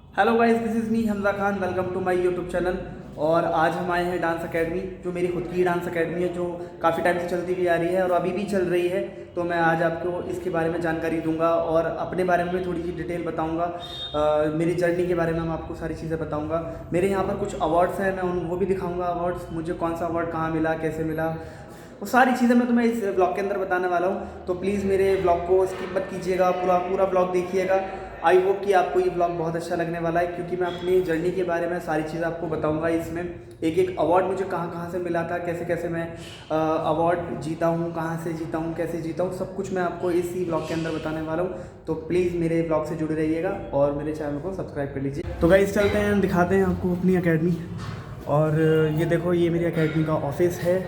Hello guys, this is me Hamza Khan. Welcome to my YouTube channel. और आज हम आए हैं डांस एकेडमी, जो मेरी खुद की डांस एकेडमी है, जो काफ़ी टाइम से चलती हुई आ रही है और अभी भी चल रही है। तो मैं आज आपको इसके बारे में जानकारी दूंगा और अपने बारे में भी थोड़ी सी डिटेल बताऊंगा। मेरी जर्नी के बारे में मैं आपको सारी चीज़ें बताऊंगा। मेरे यहाँ पर कुछ अवार्ड्स हैं, मैं वो भी दिखाऊंगा। अवार्ड्स, मुझे कौन सा अवार्ड कहाँ मिला, कैसे मिला, वो सारी चीज़ें मैं तुम्हें इस ब्लॉग के अंदर बताने वाला हूँ। तो प्लीज़ मेरे ब्लॉग को स्किप मत कीजिएगा, पूरा पूरा ब्लॉग देखिएगा। आई होप कि आपको ये ब्लॉग बहुत अच्छा लगने वाला है, क्योंकि मैं अपनी जर्नी के बारे में सारी चीज़ें आपको बताऊंगा। इसमें एक एक अवार्ड मुझे कहाँ कहाँ से मिला था, कैसे कैसे मैं अवार्ड जीता हूँ, कहाँ से जीता हूँ, कैसे जीता हूँ, सब कुछ मैं आपको इसी ब्लॉग के अंदर बताने वाला हूँ। तो प्लीज़ मेरे ब्लॉग से जुड़े रहिएगा और मेरे चैनल को सब्सक्राइब कर लीजिए। तो गाइस चलते हैं, दिखाते हैं आपको अपनी अकेडमी। और ये देखो, ये मेरी अकेडमी का ऑफिस है,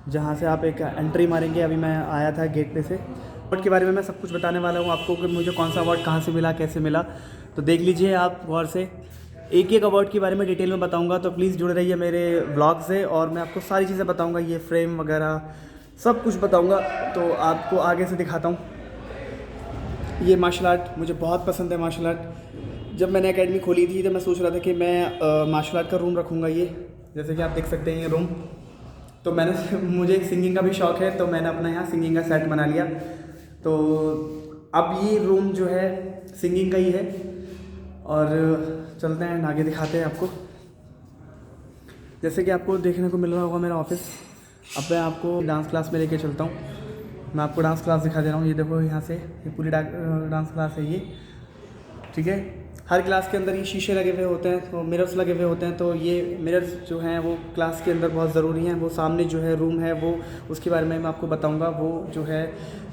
जहाँ से आप एक एंट्री मारेंगे। अभी मैं आया था गेट पे से। अवार्ड के बारे में मैं सब कुछ बताने वाला हूँ आपको, कि मुझे कौन सा अवार्ड कहाँ से मिला, कैसे मिला। तो देख लीजिए आप गौर से, एक एक अवार्ड के बारे में डिटेल में बताऊँगा। तो प्लीज़ जुड़े रहिए मेरे ब्लॉग से और मैं आपको सारी चीज़ें बताऊँगा, ये फ्रेम वगैरह सब कुछ बताऊँगा। तो आपको आगे से दिखाता हूँ। ये मार्शल आर्ट मुझे बहुत पसंद है। मार्शल आर्ट जब मैंने एकेडमी खोली थी तो मैं सोच रहा था कि मैं मार्शल आर्ट का रूम रखूँगा। ये जैसे कि आप देख सकते हैं, ये रूम। तो मैंने मुझे एक सिंगिंग का भी शौक़ है, तो मैंने अपना यहाँ सिंगिंग का सेट बना लिया। तो अब ये रूम जो है सिंगिंग का ही है। और चलते हैं आगे, दिखाते हैं आपको। जैसे कि आपको देखने को मिल रहा होगा मेरा ऑफिस। अब मैं आपको डांस क्लास में लेके चलता हूँ। मैं आपको डांस क्लास दिखा दे रहा हूँ। ये देखो, यहाँ से ये पूरी डांस क्लास है ये, ठीक है। हर क्लास के अंदर ये शीशे लगे हुए होते हैं, तो मिरर्स लगे हुए होते हैं। तो ये मिरर्स जो हैं वो क्लास के अंदर बहुत ज़रूरी हैं। वो सामने जो है रूम है, वो उसके बारे में मैं आपको बताऊंगा। वो जो है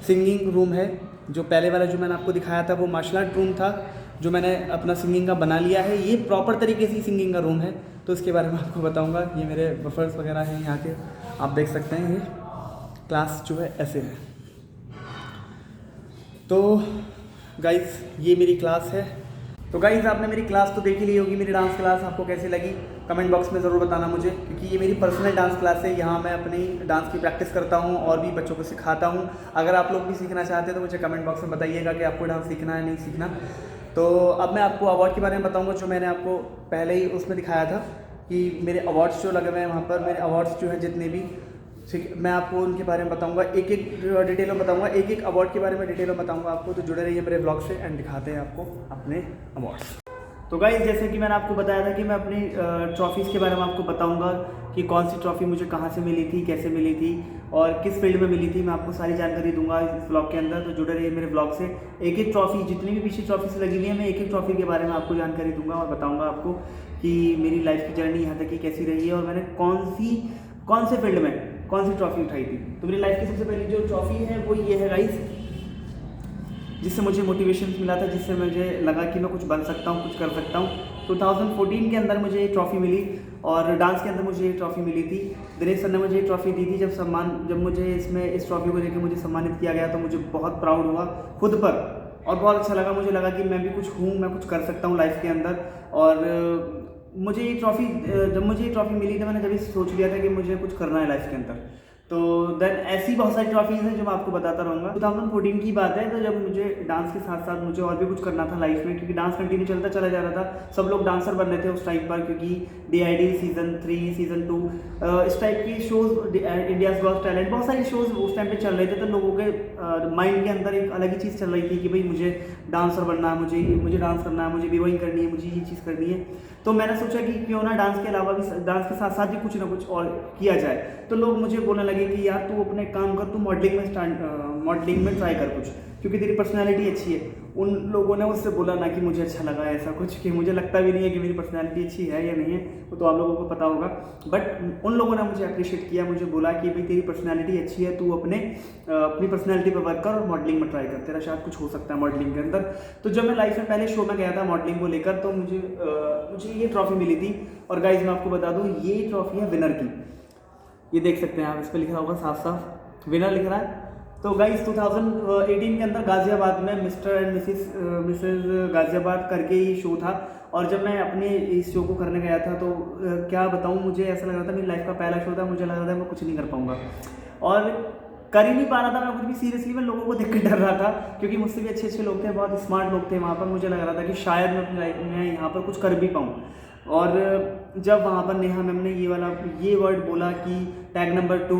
सिंगिंग रूम है। जो पहले वाला जो मैंने आपको दिखाया था वो मार्शल आर्ट रूम था, जो मैंने अपना सिंगिंग का बना लिया है। ये प्रॉपर तरीके से सिंगिंग का रूम है, तो इसके बारे में आपको बताऊँगा। ये मेरे बफर्स वगैरह हैं यहाँ के, आप देख सकते हैं। ये क्लास जो है ऐसे है। तो गाइस, ये मेरी क्लास है। तो गाइस, आपने मेरी क्लास तो देख ही ली होगी। मेरी डांस क्लास आपको कैसी लगी कमेंट बॉक्स में ज़रूर बताना मुझे, क्योंकि ये मेरी पर्सनल डांस क्लास है। यहाँ मैं अपनी डांस की प्रैक्टिस करता हूँ और भी बच्चों को सिखाता हूँ। अगर आप लोग भी सीखना चाहते हैं तो मुझे कमेंट बॉक्स में बताइएगा कि आपको डांस सीखना है नहीं सीखना। तो अब मैं आपको अवार्ड के बारे में बताऊँगा, जो मैंने आपको पहले ही उसमें दिखाया था कि मेरे अवार्ड्स जो लगे हुए हैं वहाँ पर। मेरे अवार्ड्स जो हैं जितने भी, ठीक, मैं आपको उनके बारे में बताऊंगा, एक एक डिटेल में बताऊंगा, एक एक अवार्ड के बारे में डिटेल में बताऊंगा आपको। तो जुड़े रहिए मेरे ब्लॉग से एंड दिखाते हैं आपको अपने अवार्ड्स। तो गाइस, जैसे कि मैंने आपको बताया था कि मैं अपनी ट्रॉफीज़ के बारे में आपको बताऊंगा कि कौन सी ट्रॉफ़ी मुझे कहाँ से मिली थी, कैसे मिली थी और किस फील्ड में मिली थी। मैं आपको सारी जानकारी दूंगा इस ब्लॉग के अंदर। तो जुड़े रहिए मेरे ब्लॉग से। एक एक ट्रॉफ़ी, जितनी भी पीछे ट्रॉफीज़ लगी हुई है, मैं एक एक ट्रॉफ़ी के बारे में आपको जानकारी दूंगा और बताऊँगा आपको कि मेरी लाइफ की जर्नी यहाँ तक की कैसी रही है और मैंने कौन से फील्ड में कौन सी ट्रॉफी उठाई थी। तो मेरी लाइफ की सबसे पहली जो ट्रॉफी है वो ये है गाइस, जिससे मुझे मोटिवेशन मिला था, जिससे मुझे लगा कि मैं कुछ बन सकता हूँ, कुछ कर सकता हूँ। 2014 के अंदर मुझे ये ट्रॉफ़ी मिली और डांस के अंदर मुझे ये ट्रॉफ़ी मिली थी। दिनेश सर ने मुझे ये ट्रॉफ़ी दी थी। जब मुझे इस ट्रॉफ़ी को लेकर मुझे सम्मानित किया गया तो मुझे बहुत प्राउड हुआ खुद पर और बहुत अच्छा लगा। मुझे लगा कि मैं भी कुछ हूँ, मैं कुछ कर सकता हूँ लाइफ के अंदर। और मुझे ये ट्रॉफ़ी जब मुझे ये ट्रॉफ़ी मिली तो मैंने जब सोच लिया था कि मुझे कुछ करना है लाइफ के अंदर। तो देन ऐसी बहुत सारी ट्रॉफीज़ हैं जो मैं आपको बताता रहूँगा। 2014 की बात है, तो जब मुझे डांस के साथ साथ मुझे और भी कुछ करना था लाइफ में, क्योंकि डांस कंटिन्यू चलता चला जा रहा था। सब लोग डांसर बन रहे थे उस टाइम पर, क्योंकि DID सीज़न 3 सीज़न 2 इस टाइप की शोज़, इंडियाज़ गॉट टैलेंट, बहुत सारी शोज़ उस टाइम पे चल रहे थे। तो लोगों के माइंड के अंदर एक अलग ही चीज़ चल रही थी कि भाई मुझे डांसर बनना है, मुझे डांस करना है, मुझे वीवोइंग करनी है, मुझे ये चीज़ करनी है। तो मैंने सोचा कि क्यों ना डांस के अलावा भी, डांस के साथ साथ भी कुछ ना कुछ और किया जाए। तो लोग मुझे बोलने लगे कि यार तू अपने काम कर, तू मॉडलिंग में ट्राई कर कुछ, क्योंकि तेरी पर्सनैलिटी अच्छी है। उन लोगों ने मुझसे बोला ना कि मुझे अच्छा लगा ऐसा कुछ, कि मुझे लगता भी नहीं है कि मेरी पर्सनैलिटी अच्छी है या नहीं है, वो तो आप लोगों को पता होगा। बट उन लोगों ने मुझे अप्रिशिएट किया, मुझे बोला कि भाई तेरी पर्सनैलिटी अच्छी है, तू अपनी पर्सनैलिटी पर वर्क कर और मॉडलिंग में ट्राई कर, तेरा शायद कुछ हो सकता है मॉडलिंग के अंदर। तो जब मैं लाइफ में पहले शो में गया था मॉडलिंग को लेकर, तो मुझे ये ट्रॉफी मिली थी। और गाइज मैं आपको बता दूँ, ये ट्रॉफी है विनर की। ये देख सकते हैं आप, इस पर लिखा होगा साफ साफ विनर लिख रहा है। तो गाइस 2018 के अंदर गाज़ियाबाद में मिस्टर एंड मिसेस गाज़ियाबाद करके ही शो था। और जब मैं अपने इस शो को करने गया था तो क्या बताऊँ, मुझे ऐसा लग रहा था मेरी लाइफ का पहला शो था। मुझे लग रहा था मैं कुछ नहीं कर पाऊँगा। और कर ही नहीं पा रहा था मैं कुछ भी। सीरियसली मैं लोगों को देख कर डर रहा था, क्योंकि मुझसे भी अच्छे अच्छे लोग थे, बहुत स्मार्ट लोग थे वहाँ पर। मुझे लग रहा था कि शायद मैं अपनी लाइफ में यहाँ पर कुछ कर भी पाऊँ। और जब वहाँ पर नेहा मैम ने ये वर्ड बोला कि टैग नंबर 2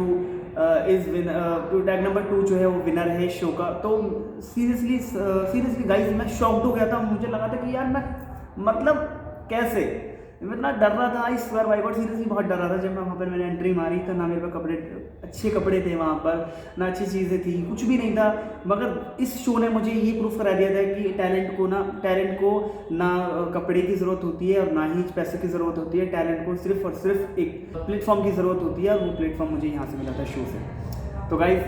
टैग नंबर 2 जो है वो विनर है शो का, तो सीरियसली गाइस मैं शॉक्ड हो गया था। मुझे लगा था कि यार मैं मतलब कैसे, मैं इतना डर रहा था। I swear by God, seriously बहुत डर रहा था। जब मैं वहाँ पर मैंने एंट्री मारी तो ना मेरे पास अच्छे कपड़े थे वहाँ पर, ना अच्छी चीज़ें थी, कुछ भी नहीं था। मगर इस शो ने मुझे ये प्रूफ करा दिया था कि टैलेंट को ना कपड़े की ज़रूरत होती है और ना ही पैसे की ज़रूरत होती है। टैलेंट को सिर्फ और सिर्फ एक प्लेटफॉर्म की ज़रूरत होती है, और वो प्लेटफॉर्म मुझे यहाँ से मिला था शो से। तो गाइस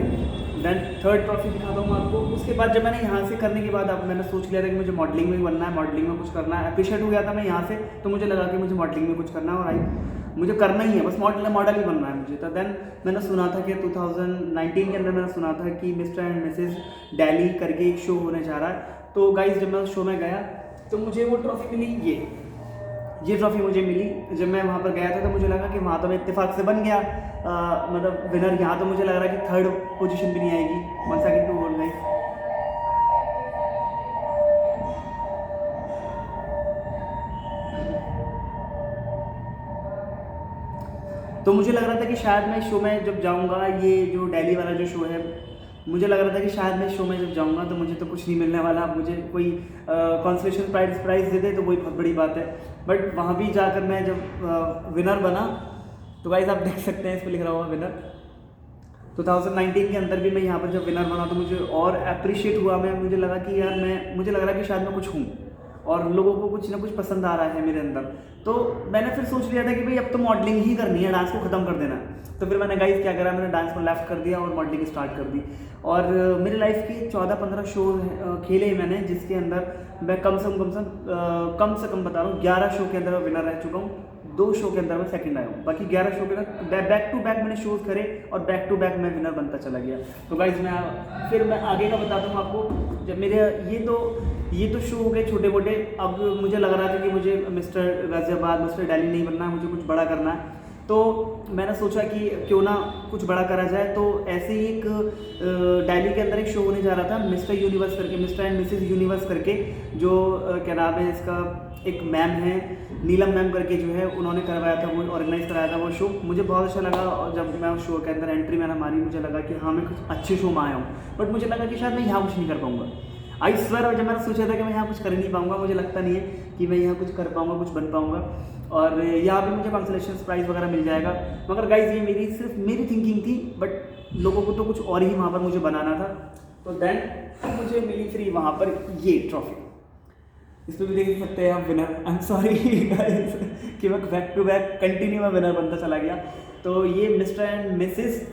देन थर्ड ट्रॉफी दिखाता हूँ आपको। उसके बाद जब मैंने यहाँ से करने के बाद अब मैंने सोच लिया था कि मुझे मॉडलिंग में बनना है, मॉडलिंग में कुछ करना है। अप्रिशिएट हो गया था मैं यहाँ से, तो मुझे लगा कि मुझे मॉडलिंग में कुछ करना है और मुझे करना ही है, बस मॉडल ही बनना है मुझे। तो देन मैंने सुना था कि 2019 के अंदर मैंने सुना था कि मिस्टर एंड मिसेस दिल्ली करके एक शो होने जा रहा है। तो गाइस जब मैं उस शो में गया तो मुझे वो ट्रॉफी मिली, ये ट्रॉफी मुझे मिली। जब मैं वहाँ पर गया था तो मुझे लगा कि वहाँ तो मैं इत्तेफाक से बन गया मतलब विनर। यहाँ तो मुझे लग रहा है कि थर्ड पोजीशन भी नहीं आएगी। 1 सेकंड टू होल्ड गाइस। तो मुझे लग रहा था कि शायद मैं शो में जब जाऊँगा, ये जो दिल्ली वाला जो शो है, मुझे लग रहा था कि शायद मैं शो में जब जाऊँगा तो मुझे तो कुछ नहीं मिलने वाला। मुझे कोई कंसोलेशन प्राइज़ दे दे तो वही बहुत बड़ी बात है। बट वहाँ भी जाकर मैं जब विनर बना, तो गाइस आप देख सकते हैं इस पर लिख रहा हुआ विनर। 2019 के अंदर भी मैं यहाँ पर जब विनर बना तो मुझे और अप्रिशिएट हुआ। मुझे लगा कि यार मुझे लग रहा है कि शायद मैं कुछ हूँ और लोगों को कुछ ना कुछ पसंद आ रहा है मेरे अंदर। तो मैंने फिर सोच लिया था कि भाई अब तो मॉडलिंग ही करनी है, डांस को ख़त्म कर देना। तो फिर मैंने गाइस क्या करा, मैंने डांस को लेफ्ट कर दिया और मॉडलिंग स्टार्ट कर दी। और मेरे लाइफ के 14-15 शो खेले मैंने, जिसके अंदर मैं कम से कम बता रहा हूँ 11 शो के अंदर मैं विनर रह चुका हूँ। 2 शो के अंदर मैं सेकंड आया हूँ, बाकी 11 शो के अंदर बैक टू बैक मैंने शोज़ करे और बैक टू बैक मैं विनर बनता चला गया। तो गाइस मैं आगे का बताता हूँ आपको। जब मेरे ये तो शो हो गए छोटे मोटे। अब मुझे लग रहा था कि मुझे मिस्टर गाज़ियाबाद, मिस्टर दिल्ली नहीं बनना है, मुझे कुछ बड़ा करना है। तो मैंने सोचा कि क्यों ना कुछ बड़ा करा जाए। तो ऐसे ही एक दिल्ली के अंदर एक शो होने जा रहा था, मिस्टर यूनिवर्स करके, मिस्टर एंड मिसेस यूनिवर्स करके, जो क्या नाम है इसका, एक मैम है नीलम मैम करके जो है, उन्होंने करवाया था, वो ऑर्गेनाइज कराया था वो शो। मुझे बहुत अच्छा लगा। और जब मैं उस शो के अंदर एंट्री मैंने मारी, मुझे लगा कि हाँ मैं कुछ अच्छे शो में आया हूँ। बट मुझे लगा कि शायद मैं यहाँ कुछ नहीं कर पाऊँगा। आई स्वेयर, जब मैंने सोचा था कि मैं यहाँ कुछ कर नहीं पाऊँगा, मुझे लगता नहीं है कि मैं यहाँ कुछ कर पाऊँगा, कुछ बन पाऊँगा। और यहाँ पे मुझे कंसोलेशन प्राइज़ वगैरह मिल जाएगा। मगर गाइज ये सिर्फ मेरी थिंकिंग थी, बट लोगों को तो कुछ और ही वहाँ पर मुझे बनाना था। तो देन मुझे मिली फ्री वहाँ पर ये ट्रॉफी। इस पर भी देख सकते हैं आप winner. I am sorry guys कि मैं बैक टू बैक कंटिन्यू में विनर बनता चला गया। तो ये मिस्टर एंड मिसेस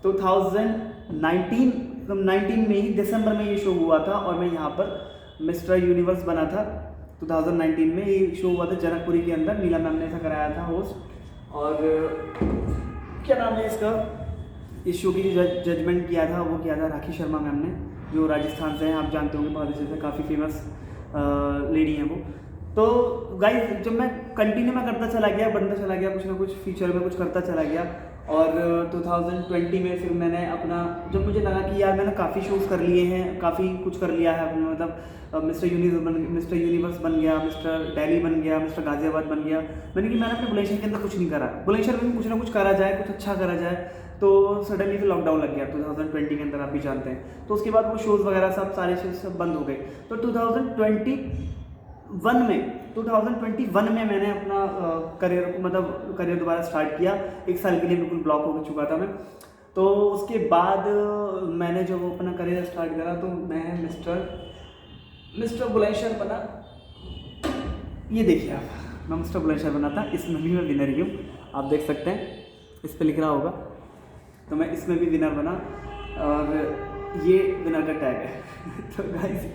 2019 में ही दिसंबर में ये शो हुआ था, और मैं यहाँ पर मिस्टर यूनिवर्स बना था 2019 में। ये शो हुआ था जनकपुरी के अंदर, नीला मैम ने ऐसा कराया था होस्ट। और क्या नाम है इसका, इस शो की जो जजमेंट किया था वो किया था राखी शर्मा मैम ने, जो राजस्थान से हैं, आप जानते होंगे बहुत अच्छे से, काफ़ी फेमस लेडी हैं वो। तो गाइस जब मैं कंटिन्यू में करता चला गया, बनता चला गया, कुछ ना कुछ फ्यूचर में कुछ करता चला गया। और 2020 में फिर मैंने अपना, जब मुझे लगा कि यार मैंने काफ़ी शोज़ कर लिए हैं, काफ़ी कुछ कर लिया है अपने, मतलब मिस्टर यूनिवर्स बन गया, मिस्टर दिल्ली बन गया, मिस्टर गाज़ियाबाद बन गया। मैंने अपने बुलेशन के अंदर कुछ नहीं करा। बुलेशन में कुछ ना कुछ करा जाए, कुछ अच्छा करा जाए। तो सडनली फिर लॉकडाउन लग गया 2020 के अंदर, आप भी जानते हैं। तो उसके बाद वो शोज़ वगैरह सारे शोज़ सब बंद हो गए। तो 2021 में मैंने अपना करियर दोबारा स्टार्ट किया। 1 साल के लिए बिल्कुल ब्लॉक हो चुका था मैं। तो उसके बाद मैंने जब अपना करियर स्टार्ट करा तो मैं मिस्टर बुलंदशहर बना। ये देखिए आप, मैं मिस्टर बुलंदशहर बना था। इसमें भी मैं विनर ही हूँ, आप देख सकते हैं, इस पर लिख रहा होगा। तो मैं इसमें भी विनर बना और ये विनर का टैग है। तो गाइस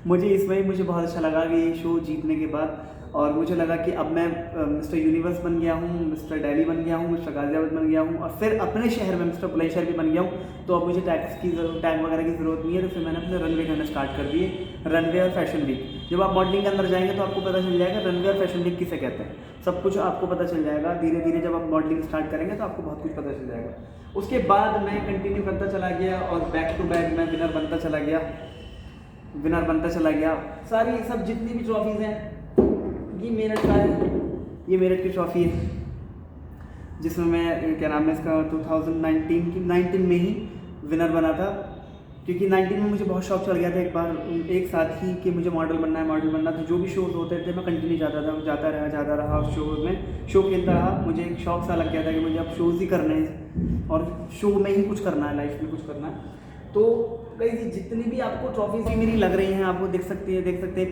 मुझे इसमें मुझे बहुत अच्छा लगा कि ये शो जीतने के बाद, और मुझे लगा कि अब मैं मिस्टर यूनिवर्स बन गया हूँ, मिस्टर दिल्ली बन गया हूँ, मिस्टर गाज़ियाबाद बन गया हूँ, और फिर अपने शहर में मिस्टर बुलंदशहर भी बन गया हूँ। तो अब मुझे टैग वगैरह की ज़रूरत नहीं है। तो फिर मैंने अपने रनवे करना स्टार्ट कर दिए, रनवे और फैशन वीक। जब आप मॉडलिंग के अंदर जाएंगे तो आपको पता चल जाएगा रनवे और फैशन वीक किसे कहते हैं, सब कुछ आपको पता चल जाएगा। धीरे धीरे जब आप मॉडलिंग स्टार्ट करेंगे तो आपको बहुत कुछ पता चल जाएगा। उसके बाद मैं कंटिन्यू करता चला गया और बैक टू बैक मैं विनर बनता चला गया। सारी सब जितनी भी ट्रॉफीज़ हैं, ये मेरठ का है, ये मेरठ की ट्रॉफ़ी है जिसमें मैं क्या नाम है इसका 2019 में ही विनर बना था। क्योंकि 19 में मुझे बहुत शौक चढ़ गया था एक साथ ही कि मुझे मॉडल बनना है। तो जो भी शोज़ होते थे मैं कंटिन्यू जाता रहा शो खेलता रहा। मुझे एक शौक सा लग गया था कि मुझे अब शोज़ ही करने हैं और शो में ही कुछ करना है, लाइफ में कुछ करना है। तो गाइस जितनी भी आपको ट्रॉफीज़ भी मेरी लग रही हैं, आपको देख सकते हैं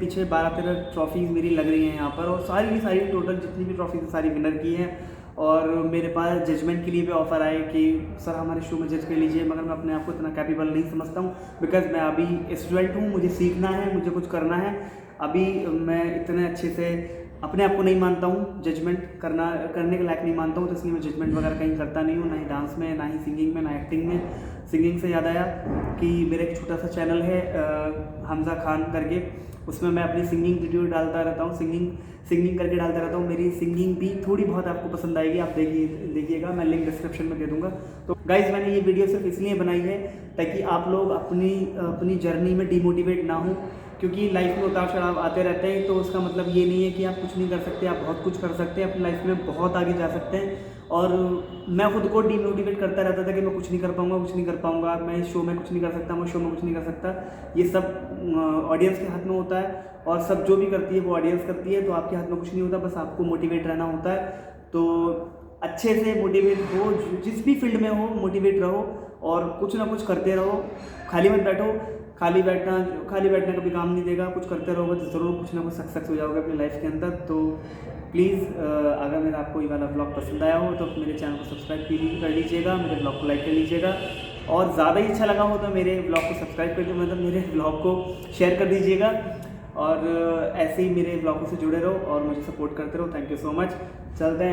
पीछे 12-13 ट्रॉफीज़ मेरी लग रही हैं यहाँ पर, और सारी टोटल जितनी भी ट्रॉफीज़ सारी विनर की हैं। और मेरे पास जजमेंट के लिए भी ऑफ़र आए कि सर हमारे शो में जज कर लीजिए, मगर मैं अपने आप को इतना कैपेबल नहीं समझता हूँ, बिकॉज़ मैं अभी स्टूडेंट हूँ, मुझे सीखना है, मुझे कुछ करना है। अभी मैं इतने अच्छे से अपने आप को नहीं मानता हूँ, जजमेंट करने के लायक नहीं मानता हूँ। तो इसलिए मैं जजमेंट वगैरह कहीं करता नहीं हूँ, ना ही डांस में, ना ही सिंगिंग में, ना एक्टिंग में। सिंगिंग से याद आया कि मेरा एक छोटा सा चैनल है हमजा खान करके, उसमें मैं अपनी सिंगिंग वीडियो डालता रहता हूँ, सिंगिंग करके डालता रहता हूँ। मेरी सिंगिंग भी थोड़ी बहुत आपको पसंद आएगी, आप देखिएगा, मैं लिंक डिस्क्रिप्शन में दे दूँगा। तो गाइज़ मैंने ये वीडियो सिर्फ इसलिए बनाई है ताकि आप लोग अपनी जर्नी में डिमोटिवेट ना हो, क्योंकि लाइफ में उतार चढ़ाव आते रहते हैं। तो उसका मतलब ये नहीं है कि आप कुछ नहीं कर सकते, आप बहुत कुछ कर सकते हैं, अपनी लाइफ में बहुत आगे जा सकते हैं। और मैं खुद को डिमोटिवेट करता रहता था कि मैं कुछ नहीं कर पाऊँगा, मैं इस शो में कुछ नहीं कर सकता, मैं शो में कुछ नहीं कर सकता। ये सब ऑडियंस के हाथ में होता है, और सब जो भी करती है वो ऑडियंस करती है। तो आपके हाथ में कुछ नहीं होता, बस आपको मोटिवेट रहना होता है। तो अच्छे से मोटिवेट हो, जिस भी फील्ड में हो मोटिवेट रहो और कुछ ना कुछ करते रहो, खाली मत बैठो। खाली बैठना कभी काम नहीं देगा, कुछ करते रहोगे तो ज़रूर कुछ ना कुछ सक्सेस हो जाओगे अपनी लाइफ के अंदर। तो प्लीज़ अगर मेरा आपको ये वाला ब्लॉग पसंद आया हो तो मेरे चैनल को सब्सक्राइब कर लीजिएगा, मेरे ब्लॉग को लाइक कर लीजिएगा, और ज़्यादा ही अच्छा लगा हो तो मेरे ब्लॉग को सब्सक्राइब करके मतलब मेरे ब्लॉग को शेयर कर दीजिएगा। और ऐसे ही मेरे ब्लॉगों से जुड़े रहो और मुझे सपोर्ट करते रहो। Thank you so much. चलते हैं।